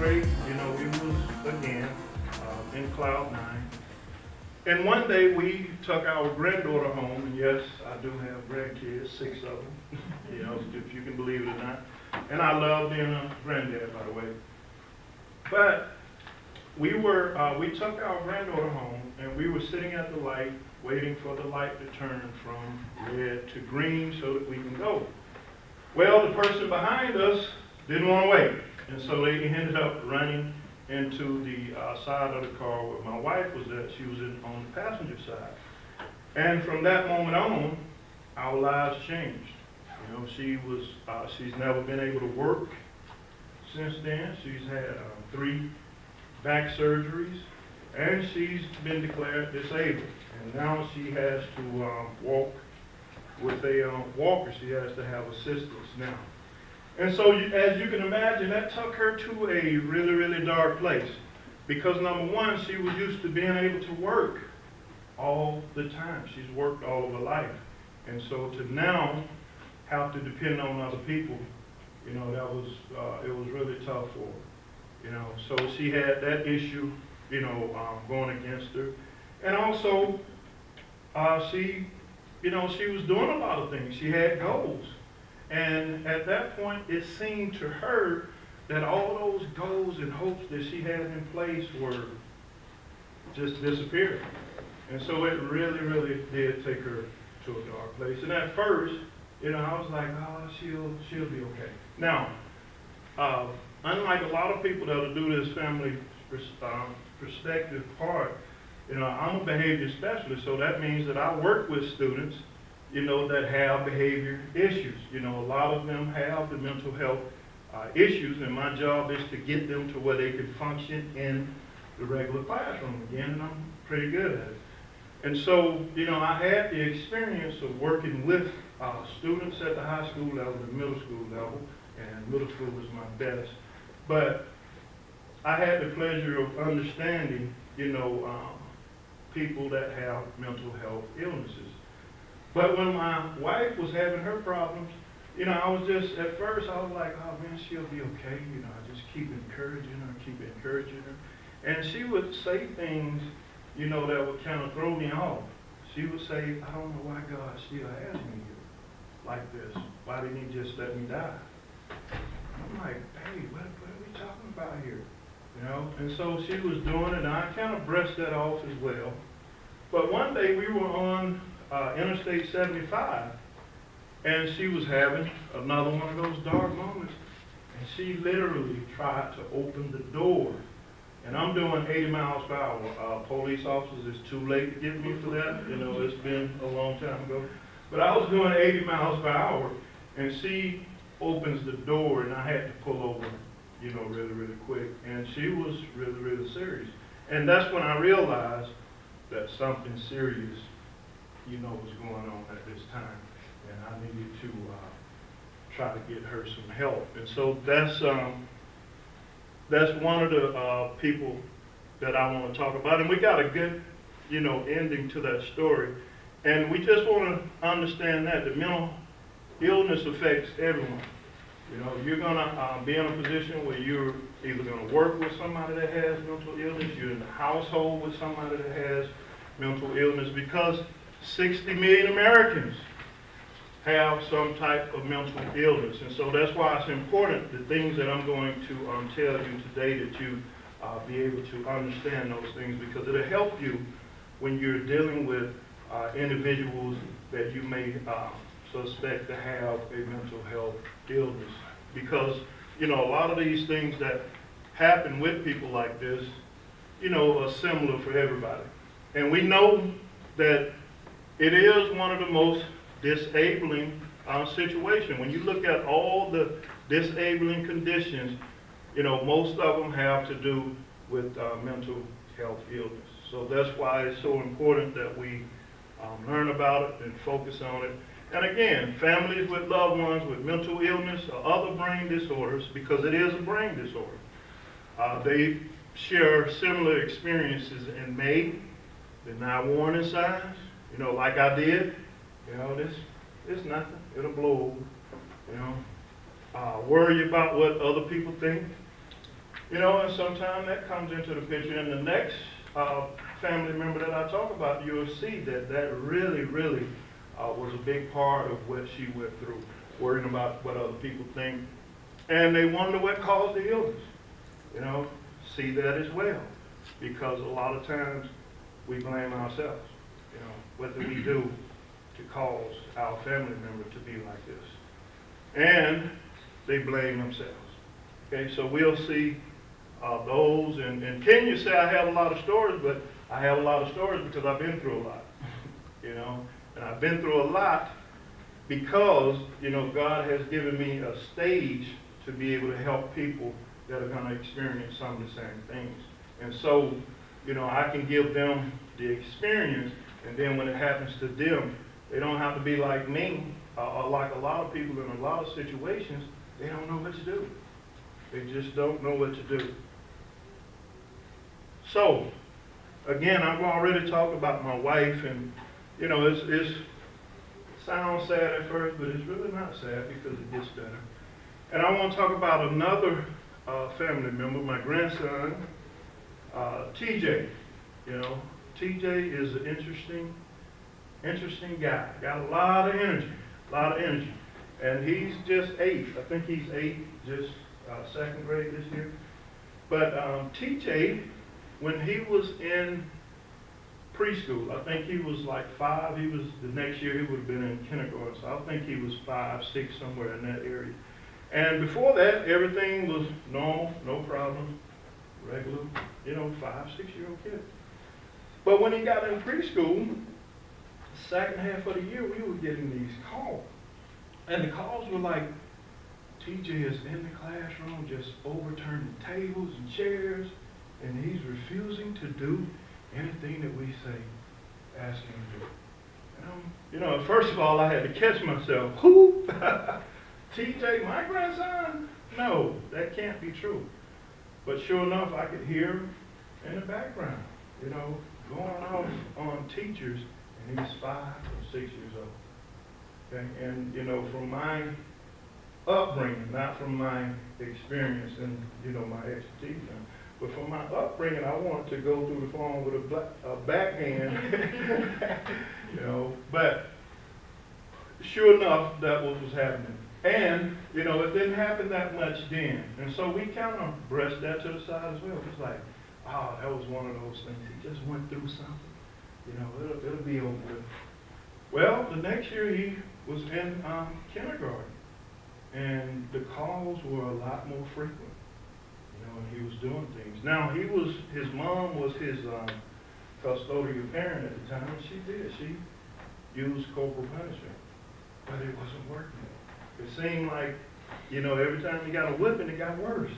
great. We was, again, in cloud nine. And one day we took our granddaughter home, and yes, I do have grandkids, 6 of them, if you can believe it or not. And I love being a granddad, by the way. But we took our granddaughter home, and we were sitting at the light, waiting for the light to turn from red to green so that we can go. Well, the person behind us didn't want to wait, and so they ended up running into the side of the car where my wife was at. She was on the passenger side. And from that moment on, our lives changed. She's never been able to work since then. She's had 3 back surgeries, and she's been declared disabled. And now she has to walk with a walker. She has to have assistance now. And so, as you can imagine, that took her to a really, really dark place. Because number one, she was used to being able to work all the time. She's worked all of her life. And so to now have to depend on other people, it was really tough for her. So she had that issue, going against her. And also, she was doing a lot of things. She had goals. And at that point, it seemed to her that all those goals and hopes that she had in place were just disappearing. And so it really, really did take her to a dark place. And at first, I was like, oh, she'll be okay. Now, unlike a lot of people that'll do this family perspective part, I'm a behavior specialist, so that means that I work with students that have behavior issues. A lot of them have the mental health issues, and my job is to get them to where they can function in the regular classroom again, and I'm pretty good at it. And so, I had the experience of working with students at the high school level and middle school level, and middle school was my best. But I had the pleasure of understanding, people that have mental health illnesses. But when my wife was having her problems, I was just, at first I was like, oh man, she'll be okay. I just keep encouraging her. And she would say things, that would kind of throw me off. She would say, I don't know why God still has me here like this. Why didn't he just let me die? I'm like, hey, what are we talking about here? And so she was doing it, and I kind of brushed that off as well. But one day we were on Interstate 75, and she was having another one of those dark moments, and she literally tried to open the door. And I'm doing 80 miles per hour. Police officers, it's too late to get me for that. It's been a long time ago. But I was doing 80 miles per hour, and she opens the door, and I had to pull over, really, really quick. And she was really, really serious. And that's when I realized that something serious was going on at this time, and I needed to try to get her some help. And so that's one of the people that I want to talk about, and we got a good, ending to that story. And we just want to understand that the mental illness affects everyone. You're going to be in a position where you're either going to work with somebody that has mental illness, you're in the household with somebody that has mental illness, because 60 million Americans have some type of mental illness. And so that's why it's important, the things that I'm going to tell you today, that you be able to understand those things, because it'll help you when you're dealing with individuals that you may suspect to have a mental health illness. Because, a lot of these things that happen with people like this, are similar for everybody. And we know that it is one of the most disabling situations. When you look at all the disabling conditions, most of them have to do with mental health illness. So that's why it's so important that we learn about it and focus on it. And again, families with loved ones with mental illness or other brain disorders, because it is a brain disorder, they share similar experiences and may deny warning signs, like I did. It's nothing. It'll blow over. Worry about what other people think. You know, and sometimes that comes into the picture. And the next family member that I talk about, you'll see that that really, really was a big part of what she went through, worrying about what other people think. And they wonder what caused the illness. You know, see that as well. Because a lot of times we blame ourselves. You know, what do we do to cause our family member to be like this? And they blame themselves. Okay, so we'll see those. And Kenya say I have a lot of stories, but I have a lot of stories because I've been through a lot. You know, and I've been through a lot because, you know, God has given me a stage to be able to help people that are going to experience some of the same things. And so, you know, I can give them the experience, and then when it happens to them, they don't have to be like me, or like a lot of people in a lot of situations. They don't know what to do. They just don't know what to do. So, again, I've already talked about my wife, and, you know, it sounds sad at first, but it's really not sad because it gets better. And I want to talk about another family member, my grandson, TJ. You know, TJ is an interesting guy. Got a lot of energy. And he's just 8. I think he's 8, just second grade this year. But TJ, when he was in preschool, I think he was like 5. The next year he would have been in kindergarten. So I think he was 5, 6, somewhere in that area. And before that, everything was normal, no problem, regular, you know, 5, 6-year-old kid. But when he got in preschool, the second half of the year, we were getting these calls. And the calls were like, TJ is in the classroom just overturning tables and chairs, and he's refusing to do anything that we say, ask him to do. You know, first of all, I had to catch myself. Who? TJ, my grandson? No, that can't be true. But sure enough, I could hear him in the background, you know, going off on teachers, and he's 5 or 6 years old. Okay? And, you know, from my upbringing, not from my experience and, you know, my expertise, but from my upbringing, I wanted to go through the phone with a backhand, you know, but sure enough, that was happening. And, you know, it didn't happen that much then. And so we kind of brushed that to the side as well. It's like, oh, that was one of those things. He just went through something. You know, it'll be over with. Well, the next year he was in kindergarten. And the calls were a lot more frequent. You know, and he was doing things. Now, his mom was his custodial parent at the time. And she used corporal punishment. But it wasn't working. It seemed like, you know, every time he got a whipping, it got worse.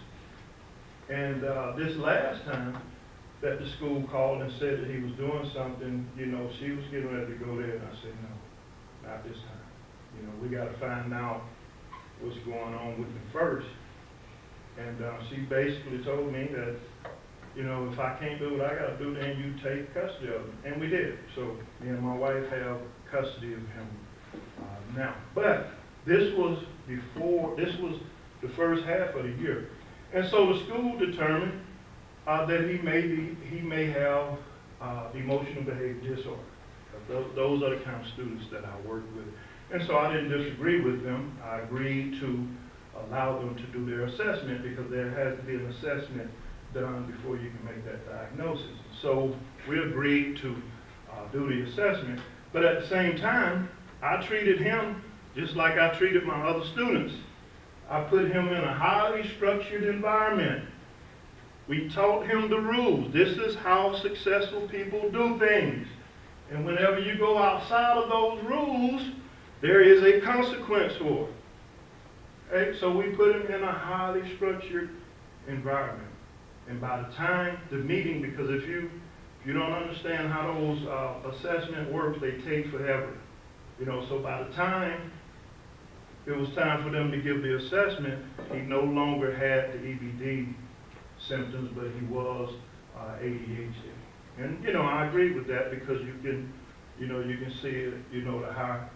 And this last time that the school called and said that he was doing something, you know, she was getting ready to go there, and I said, no, not this time. You know, we got to find out what's going on with him first. And she basically told me that, you know, if I can't do what I got to do, then you take custody of him. And we did. So me and my wife have custody of him now. But this was the first half of the year. And so the school determined that he may have emotional behavior disorder. Those are the kind of students that I work with. And so I didn't disagree with them. I agreed to allow them to do their assessment because there has to be an assessment done before you can make that diagnosis. So we agreed to do the assessment. But at the same time, I treated him just like I treated my other students. I put him in a highly structured environment. We taught him the rules. This is how successful people do things. And whenever you go outside of those rules, there is a consequence for it. Okay? So we put him in a highly structured environment. And by the time the meeting, because if you don't understand how those assessment works, they take forever. You know, so by the time it was time for them to give the assessment, he no longer had the EBD symptoms, but he was ADHD. And, you know, I agree with that because you can see it, you know, the high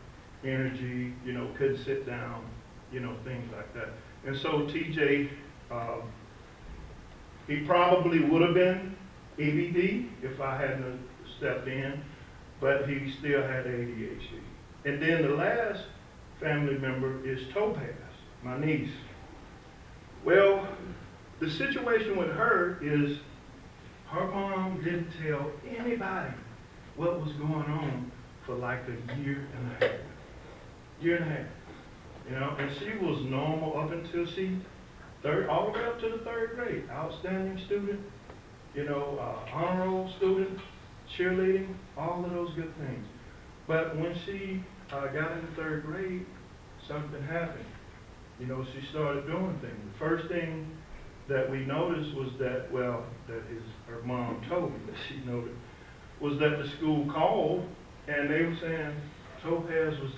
energy, you know, couldn't sit down, you know, things like that. And so TJ He probably would have been EBD if I hadn't stepped in, but he still had ADHD. And then the last family member is Topaz, my niece. Well, the situation with her is her mom didn't tell anybody what was going on for like a year and a half. Year and a half. You know, and she was normal up until all the way up to the 3rd grade. Outstanding student, you know, honor roll student, cheerleading, all of those good things. But when she got into 3rd grade, something happened. You know, she started doing things. The first thing that we noticed was that, well, her mom told me that she noticed, was that the school called and they were saying Topaz was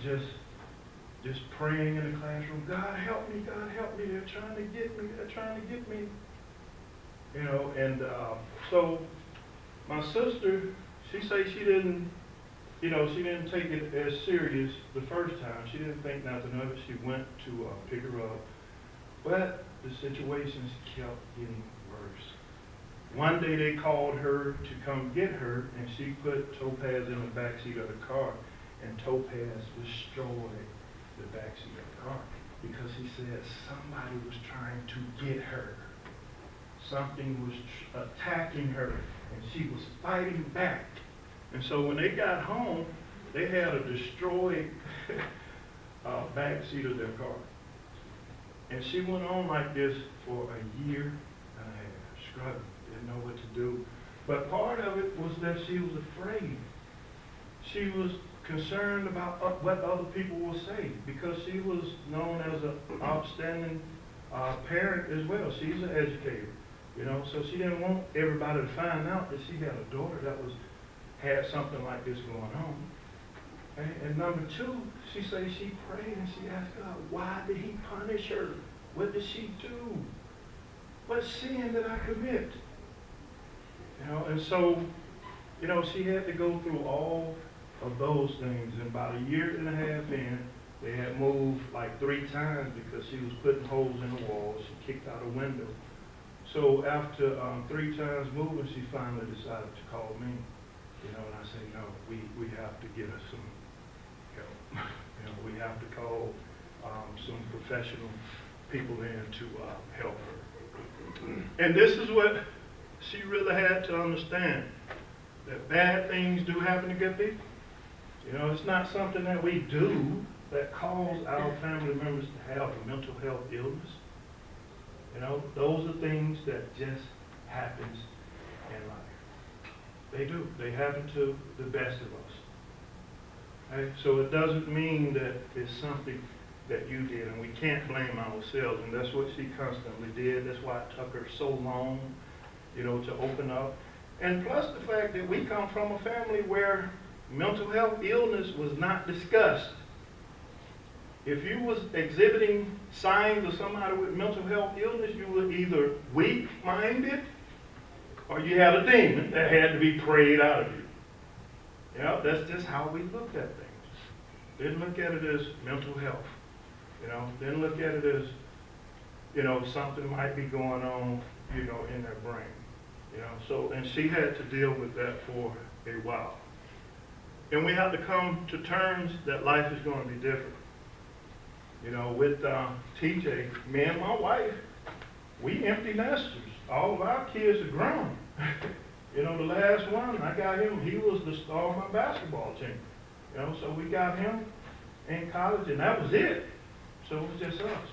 just praying in the classroom, God help me, they're trying to get me. You know, and so my sister, she she didn't take it as serious the first time. She didn't think nothing of it. She went to pick her up. But the situations kept getting worse. One day they called her to come get her, and she put Topaz in the backseat of the car, and Topaz destroyed the backseat of the car because he said somebody was trying to get her. Something was attacking her, and she was fighting back. And so when they got home, they had a destroyed backseat of their car. And she went on like this for a year and a half, struggling, didn't know what to do. But part of it was that she was afraid. She was concerned about what other people will say because she was known as an outstanding parent as well. She's an educator, you know, so she didn't want everybody to find out that she had a daughter that had something like this going on. Okay? And number 2, she said she prayed and she asked God, why did he punish her? What did she do? What sin did I commit? You know, and so, you know, she had to go through all of those things. And about a year and a half in, they had moved like 3 times because she was putting holes in the walls. She kicked out a window. So after 3 times moving, she finally decided to call me. You know, and I said, no, we have to get her some help. You know, we have to call some professional people in to help her. And this is what she really had to understand, that bad things do happen to good people. You know, it's not something that we do that cause our family members to have a mental health illness. You know, those are things that just happens in life. They do. They happen to the best of us. Right? So it doesn't mean that it's something that you did, and we can't blame ourselves, and that's what she constantly did. That's why it took her so long, you know, to open up. And plus the fact that we come from a family where mental health illness was not discussed. If you was exhibiting signs of somebody with mental health illness, you were either weak-minded or you had a demon that had to be prayed out of you. You know, that's just how we looked at things. Didn't look at it as mental health. You know, didn't look at it as, you know, something might be going on, you know, in their brain. You know, so, and she had to deal with that for a while. And we have to come to terms that life is going to be different. You know, with TJ, me and my wife, we empty nesters. All of our kids are grown. You know, the last one, I got him, he was the star of my basketball team. You know, so we got him in college, and that was it. So it was just us.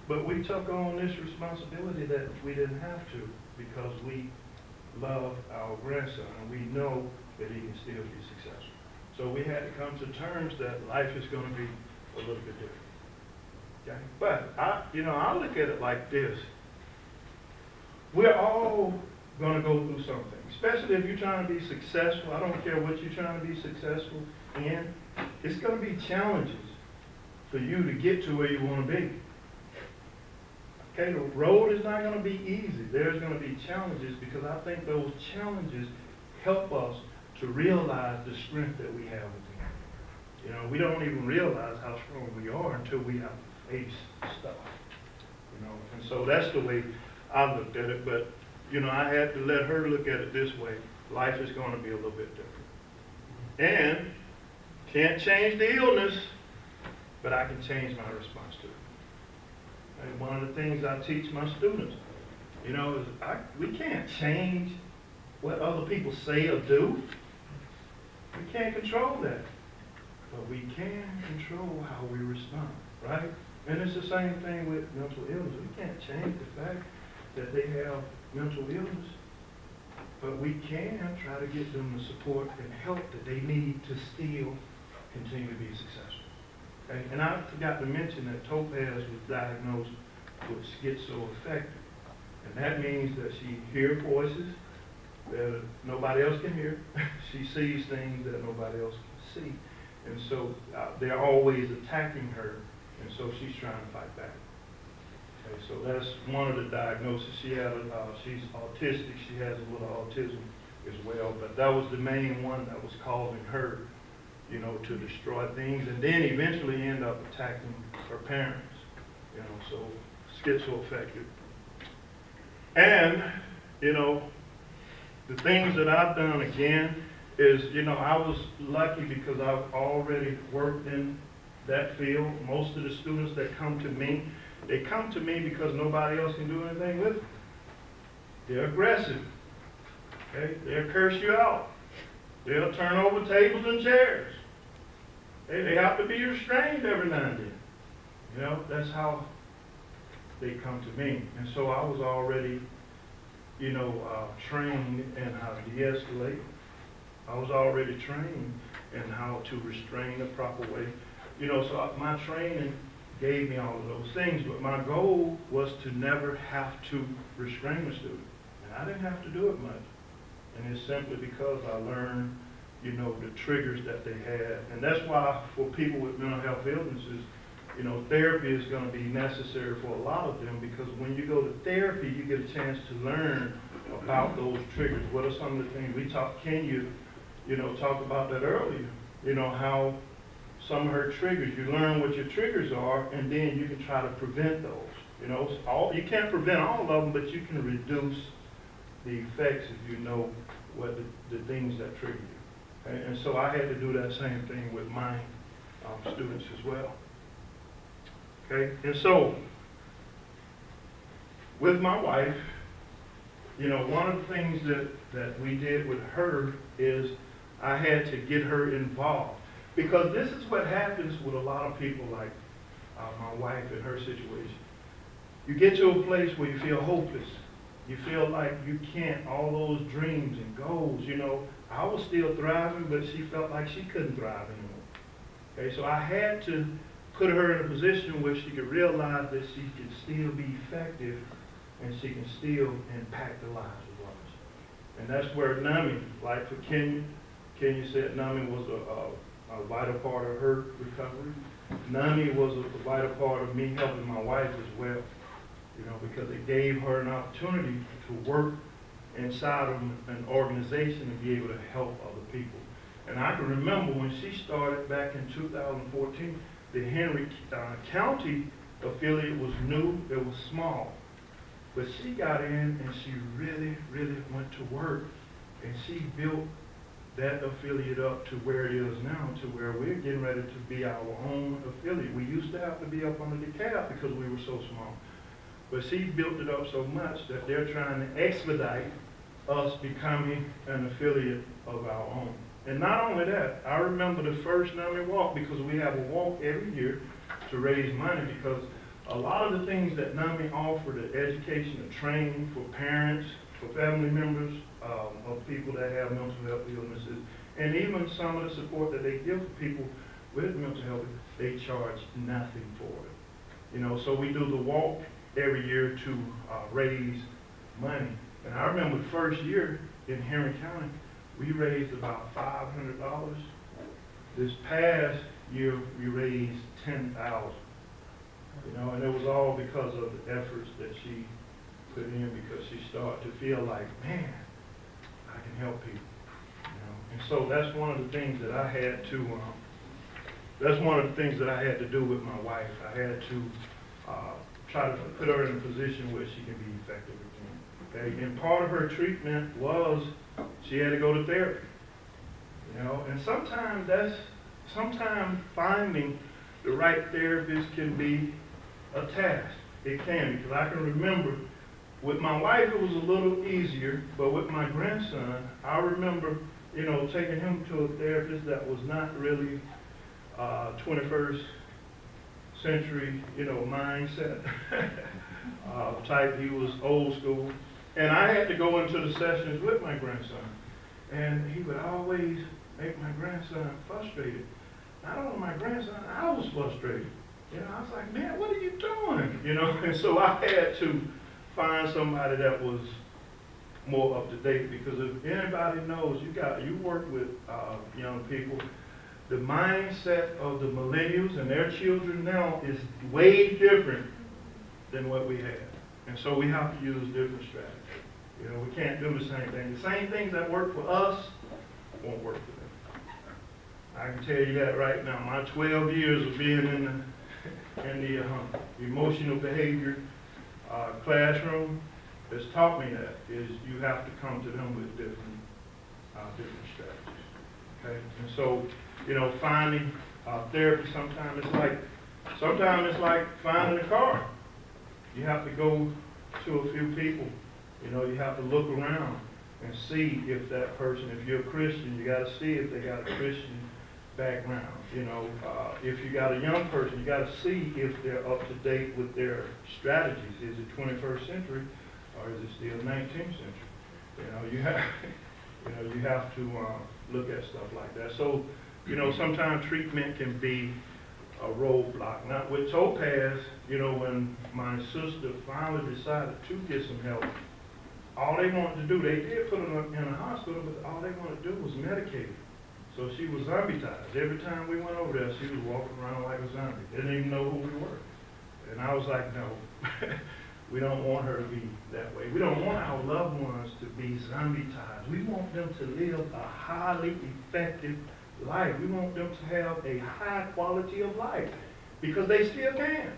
But we took on this responsibility that we didn't have to because we love our grandson, and we know that he can still be successful. So we had to come to terms that life is going to be a little bit different. Okay? But I look at it like this. We're all going to go through something, especially if you're trying to be successful. I don't care what you're trying to be successful in. It's going to be challenges for you to get to where you want to be. Okay, the road is not going to be easy. There's going to be challenges because I think those challenges help us to realize the strength that we have within. You know, we don't even realize how strong we are until we have to face stuff. You know, and so that's the way I looked at it, but, you know, I had to let her look at it this way. Life is going to be a little bit different. And can't change the illness, but I can change my response to it. And one of the things I teach my students, you know, is we can't change what other people say or do. We can't control that. But we can control how we respond, right? And it's the same thing with mental illness. We can't change the fact that they have mental illness, but we can try to get them the support and help that they need to still continue to be successful. Okay? And I forgot to mention that Topaz was diagnosed with schizoaffective. And that means that she hears voices that nobody else can hear. She sees things that nobody else can see. And so they're always attacking her, and so she's trying to fight back. Okay, so that's one of the diagnoses. She's autistic. She has a little autism as well, but that was the main one that was causing her, you know, to destroy things, and then eventually end up attacking her parents. You know, so schizoaffective. And, you know, the things that I've done again is, you know, I was lucky because I've already worked in that field. Most of the students that come to me, they come to me because nobody else can do anything with them. They're aggressive. Okay? They'll curse you out. They'll turn over tables and chairs. They have to be restrained every now and then. You know, that's how they come to me. And so I was already, you know, trained in how to de-escalate. I was already trained in how to restrain the proper way. You know, so my training gave me all of those things, but my goal was to never have to restrain a student. And I didn't have to do it much. And it's simply because I learned, you know, the triggers that they had. And that's why for people with mental health illnesses, you know, therapy is going to be necessary for a lot of them, because when you go to therapy, you get a chance to learn about those triggers. What are some of the things we talked? Can you know, talk about that earlier? You know, how some of her triggers, you learn what your triggers are, and then you can try to prevent those. You know, you can't prevent all of them, but you can reduce the effects if you know what the things that trigger you. And so I had to do that same thing with my students as well. Okay, and so with my wife, you know, one of the things that we did with her is I had to get her involved, because this is what happens with a lot of people like my wife and her situation. You get to a place where you feel hopeless. You feel like you can't, all those dreams and goals, you know. I was still thriving, but she felt like she couldn't thrive anymore. Okay, so I had to put her in a position where she could realize that she can still be effective and she can still impact the lives of others. And that's where NAMI, like for Kenya said NAMI was a vital part of her recovery. NAMI was a vital part of me helping my wife as well, you know, because it gave her an opportunity to work inside of an organization and be able to help other people. And I can remember when she started back in 2014, the Henry County affiliate was new, it was small. But she got in and she really, really went to work, and she built that affiliate up to where it is now, to where we're getting ready to be our own affiliate. We used to have to be up under the cap because we were so small. But she built it up so much that they're trying to expedite us becoming an affiliate of our own. And not only that, I remember the first NAMI walk, because we have a walk every year to raise money, because a lot of the things that NAMI offer, the education, the training for parents, for family members of people that have mental health illnesses, and even some of the support that they give for people with mental health, they charge nothing for it. You know, so we do the walk every year to raise money. And I remember the first year in Henry County, we raised about $500. This past year, we raised $10,000. You know, and it was all because of the efforts that she put in, because she started to feel like, man, I can help people. You know, and so that's one of the things that I had to. That's one of the things that I had to do with my wife. I had to try to put her in a position where she can be effective. Okay? And part of her treatment was she had to go to therapy. You know, and sometimes finding the right therapist can be a task. It can, because I can remember with my wife it was a little easier, but with my grandson, I remember, you know, taking him to a therapist that was not really 21st century, you know, mindset type. He was old school. And I had to go into the sessions with my grandson. And he would always make my grandson frustrated. Not only my grandson, I was frustrated. You know, I was like, man, what are you doing? You know, and so I had to find somebody that was more up to date, because if anybody knows, you work with young people, the mindset of the millennials and their children now is way different than what we had. And so we have to use different strategies. You know, we can't do the same thing. The same things that work for us won't work for them. I can tell you that right now. My 12 years of being in the emotional behavior classroom has taught me that is you have to come to them with different strategies. Okay, and so, you know, finding therapy sometimes it's like finding a car. You have to go to a few people. You know, you have to look around and see if that person, if you're a Christian, you got to see if they got a Christian background. You know, if you got a young person, you got to see if they're up to date with their strategies. Is it 21st century or is it still 19th century? You know, you have to look at stuff like that. So, you know, sometimes treatment can be a roadblock. Now with Topaz, you know, when my sister finally decided to get some help, all they wanted to do, they did put her in a hospital, but all they wanted to do was medicate her. So she was zombie-tized. Every time we went over there, she was walking around like a zombie. Didn't even know who we were. And I was like, no, we don't want her to be that way. We don't want our loved ones to be zombie-tized. We want them to live a highly effective life. We want them to have a high quality of life, because they still can.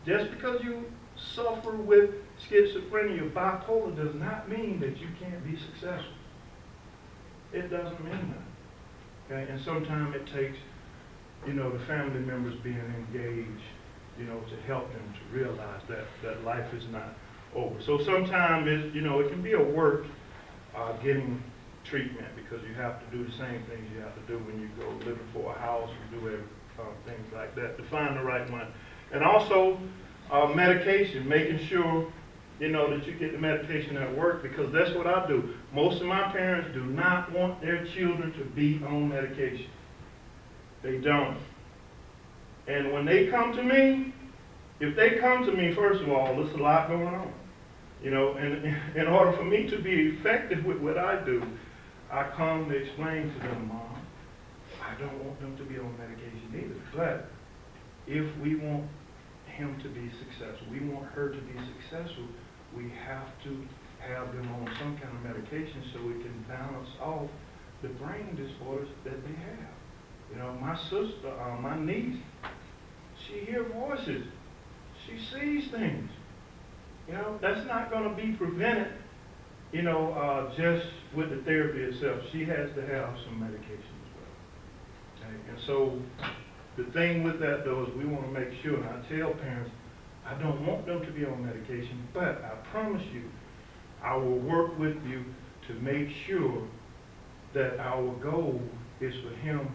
Just because you suffer with schizophrenia, bipolar, does not mean that you can't be successful. It doesn't mean that. Okay? And sometimes it takes, you know, the family members being engaged, you know, to help them to realize that life is not over. So sometimes it, you know, it can be a work getting treatment, because you have to do the same things you have to do when you go looking for a house, you do things like that to find the right one. And also medication, making sure, you know, that you get the medication at work, because that's what I do. Most of my parents do not want their children to be on medication. They don't. And when they come to me, if they come to me, first of all, there's a lot going on. You know, and in order for me to be effective with what I do, I come to explain to them, Mom, I don't want them to be on medication either. But if we want him to be successful, we want her to be successful, we have to have them on some kind of medication so we can balance off the brain disorders that they have. You know, my sister, my niece, she hears voices. She sees things. You know, that's not going to be prevented, you know, just with the therapy itself. She has to have some medication as well. Okay? And so the thing with that, though, is we want to make sure, and I tell parents, I don't want them to be on medication, but I promise you, I will work with you to make sure that our goal is for him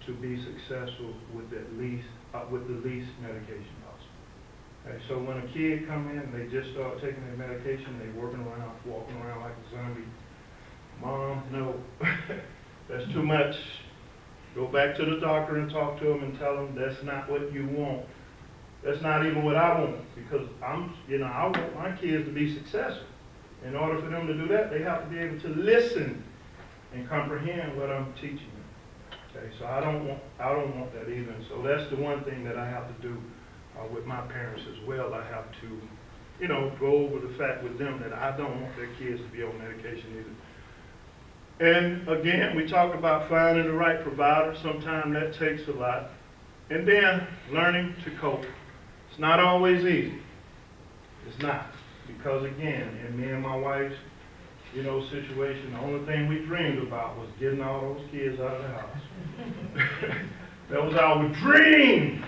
to be successful with the least medication possible. Okay, so when a kid come in and they just start taking their medication, they walking around like a zombie. Mom, no, that's too much. Go back to the doctor and talk to him and tell him that's not what you want. That's not even what I want, because I want my kids to be successful. In order for them to do that, they have to be able to listen and comprehend what I'm teaching them. Okay, so I don't want that either. And so that's the one thing that I have to do with my parents as well. I have to, you know, go over the fact with them that I don't want their kids to be on medication either. And again, we talk about finding the right provider. Sometimes that takes a lot. And then learning to cope. It's not always easy. It's not. because again, in me and my wife's, situation, the only thing we dreamed about was getting all those kids out of the house. That was our dream.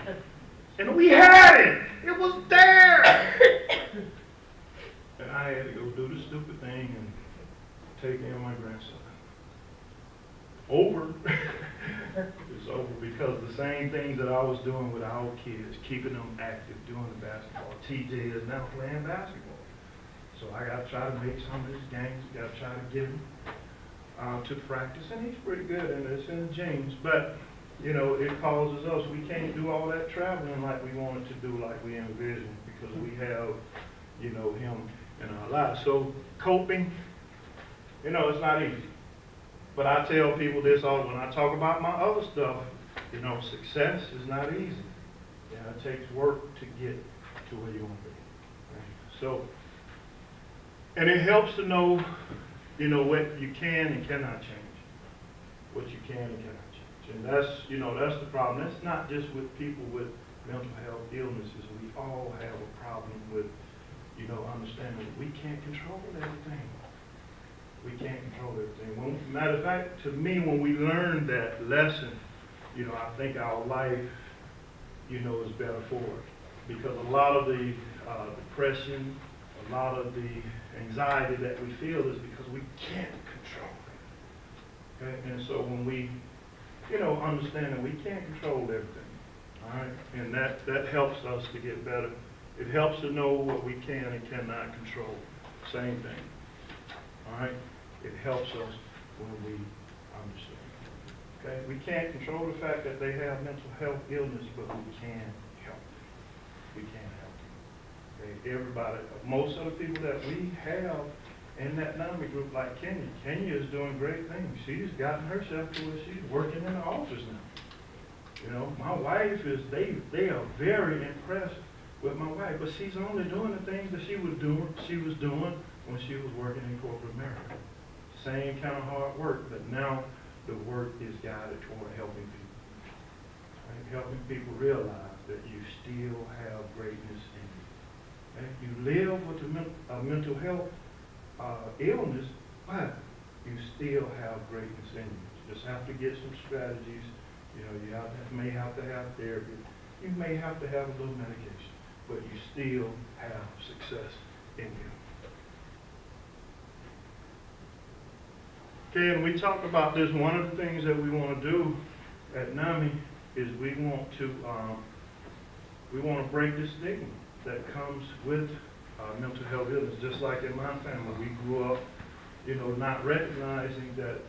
And we had it. It was there. And I had to go do the stupid thing and take in my grandson. Over. It's over because the same things that I was doing with our kids, keeping them active, doing the basketball. TJ is now playing basketball. So I got to try to make some of his games. Got to try to get him to practice, and he's pretty good, and it's in the genes. But it causes us. We can't do all that traveling like we wanted to do, like we envisioned, because we have, him in our lives. So coping, it's not easy. But I tell people this all when I talk about my other stuff. Success is not easy. It takes work to get to where you want to be. Right? So. And it helps to know, what you can and cannot change. What you can and cannot change. And that's the problem. That's not just with people with mental health illnesses. We all have a problem with, understanding that we can't control everything. We can't control everything. Matter of fact, to me, when we learn that lesson, I think our life, is better for it. Because a lot of the depression, a lot of the anxiety that we feel is because we can't control it. Okay? And so when we, understand that we can't control everything, all right, and that helps us to get better. It helps to know what we can and cannot control. Same thing. All right? It helps us when we understand. Okay? We can't control the fact that they have mental health illness, but we can help them. We can help them. Okay? Everybody, most of the people that we have in that NAMI group, like Kenya is doing great things. She's gotten herself to where she's working in the office now. My wife is, they are very impressed with my wife, but she's only doing the things that she was doing when she was working in corporate America. Same kind of hard work, but now the work is guided toward helping people. Right? Helping people realize that you still have greatness in you. Okay? You live with a mental health illness, but you still have greatness in you. You just have to get some strategies. You may have to have therapy. You may have to have a little medication, but you still have success in you. Okay, and we talked about this. One of the things that we want to do at NAMI is we want to break the stigma that comes with mental health illness. Just like in my family, we grew up, not recognizing that,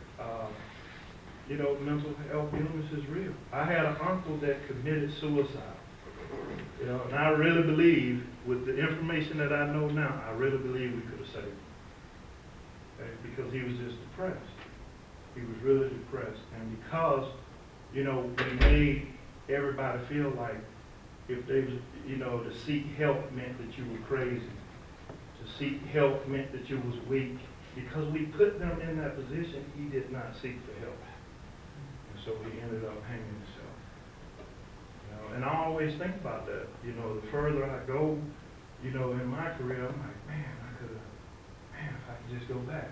mental health illness is real. I had an uncle that committed suicide. And I really believe, with the information that I know now, I really believe we could have saved him. Okay? Because he was just depressed. He was really depressed. And because, we made everybody feel like if they was, to seek help meant that you were crazy. To seek help meant that you was weak. Because we put them in that position, he did not seek for help. And so he ended up hanging himself. And I always think about that. The further I go, in my career, I'm like, if I could just go back.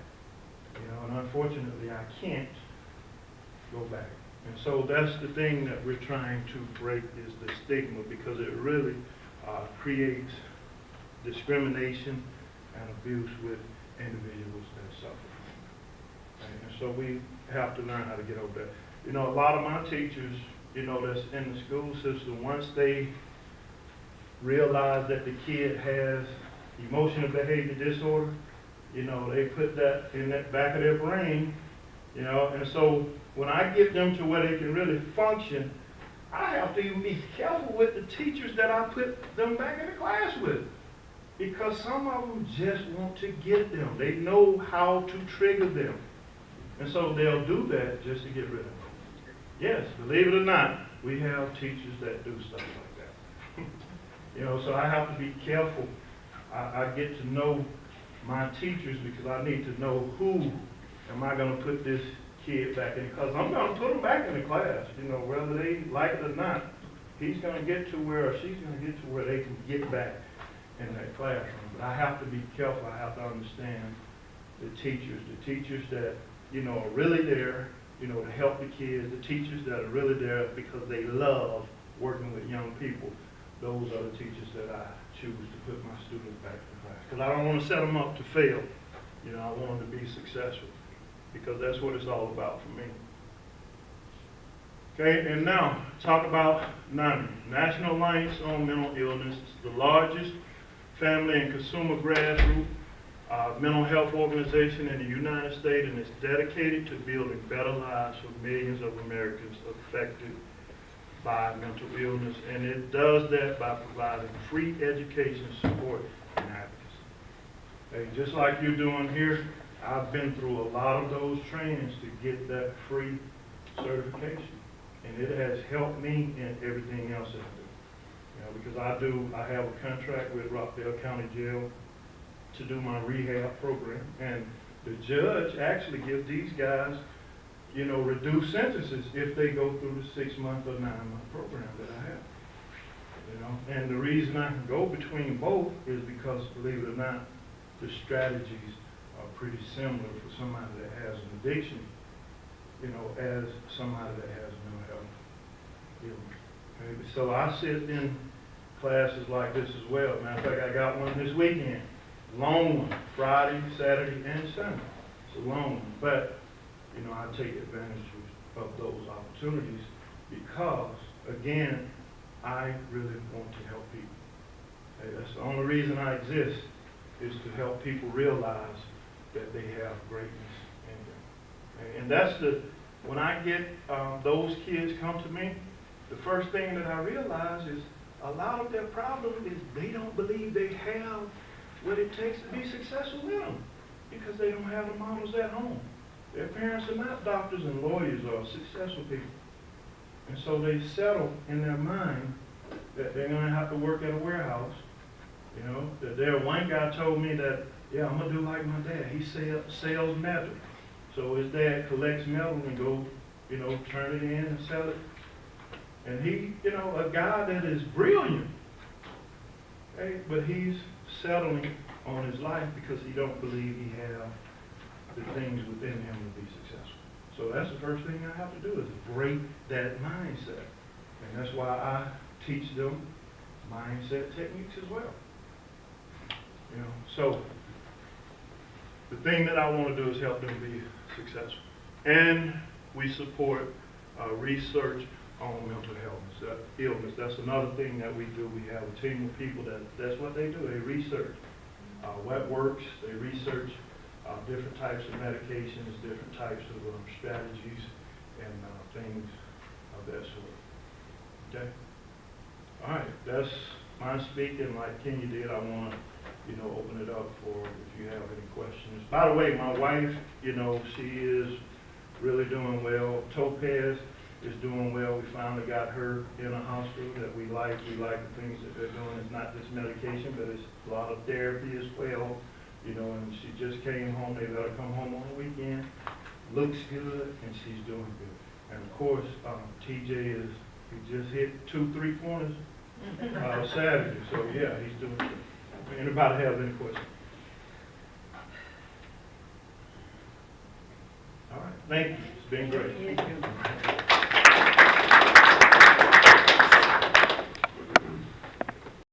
And unfortunately, I can't go back. And so that's the thing that we're trying to break is the stigma, because it really creates discrimination and abuse with individuals that suffer from it. Right? And so we have to learn how to get over that. A lot of my teachers, that's in the school system, once they realize that the kid has emotional behavior disorder, they put that in that back of their brain, and so when I get them to where they can really function, I have to even be careful with the teachers that I put them back in the class with, because some of them just want to get them. They know how to trigger them, and so they'll do that just to get rid of them. Yes, believe it or not, we have teachers that do stuff like that. So I have to be careful. I get to know my teachers because I need to know who am I going to put this kid back in, because I'm going to put them back in the class. Whether they like it or not, he's going to get to where, or she's going to get to where they can get back in that classroom. But I have to be careful. I have to understand the teachers that, you know, are really there, you know, to help the kids, the teachers that are really there because they love working with young people. Those are the teachers that I choose to put my students back in class. Because I don't want to set them up to fail. You know, I want them to be successful because that's what it's all about for me. Okay, and now talk about NAMI, National Alliance on Mental Illness. It's the largest family and consumer grassroots mental health organization in the United States, and it's dedicated to building better lives for millions of Americans affected by mental illness, and it does that by providing free education, support, and advocacy. Hey, just like you're doing here, I've been through a lot of those trainings to get that free certification, and it has helped me in everything else that I do. You know, because I have a contract with Rockdale County Jail to do my rehab program, and the judge actually gives these guys, you know, reduced sentences if they go through the 6-month or 9-month program that I have. You know, and the reason I can go between both is because, believe it or not, the strategies are pretty similar for somebody that has an addiction, you know, as somebody that has mental health illness. Okay? So I sit in classes like this as well. Matter of fact, I got one this weekend. Long one, Friday, Saturday, and Sunday. It's a long one, but you know, I take advantage of those opportunities because, again, I really want to help people. Okay, that's the only reason I exist, is to help people realize that they have greatness in them. Okay, and that's when I get those kids come to me, the first thing that I realize is a lot of their problem is they don't believe they have what it takes to be successful in them because they don't have the models at home. Their parents are not doctors and lawyers or successful people. And so they settle in their mind that they're going to have to work at a warehouse. You know, one guy told me that, yeah, I'm going to do like my dad. He sells metal. So his dad collects metal and go, you know, turn it in and sell it. And he, you know, a guy that is brilliant, okay, but he's settling on his life because he don't believe he has the things within him to be successful. So that's the first thing I have to do is break that mindset. And that's why I teach them mindset techniques as well. You know, so the thing that I want to do is help them be successful. And we support research on mental illness. That's another thing that we do. We have a team of people that's what they do. They research what works. They research different types of medications, different types of strategies, and things of that sort. Okay? All right, that's my speaking. Like Kenya did, I want to, you know, open it up for if you have any questions. By the way, my wife, you know, she is really doing well. Topaz is doing well. We finally got her in a hospital that we like. We like the things that they're doing. It's not just medication, but it's a lot of therapy as well. You know, and she just came home. They let her come home on the weekend. Looks good, and she's doing good. And of course, TJ he just hit 2 3-pointers Saturday. So yeah, he's doing good. Anybody have any questions? All right, thank you. It's been great. Thank you.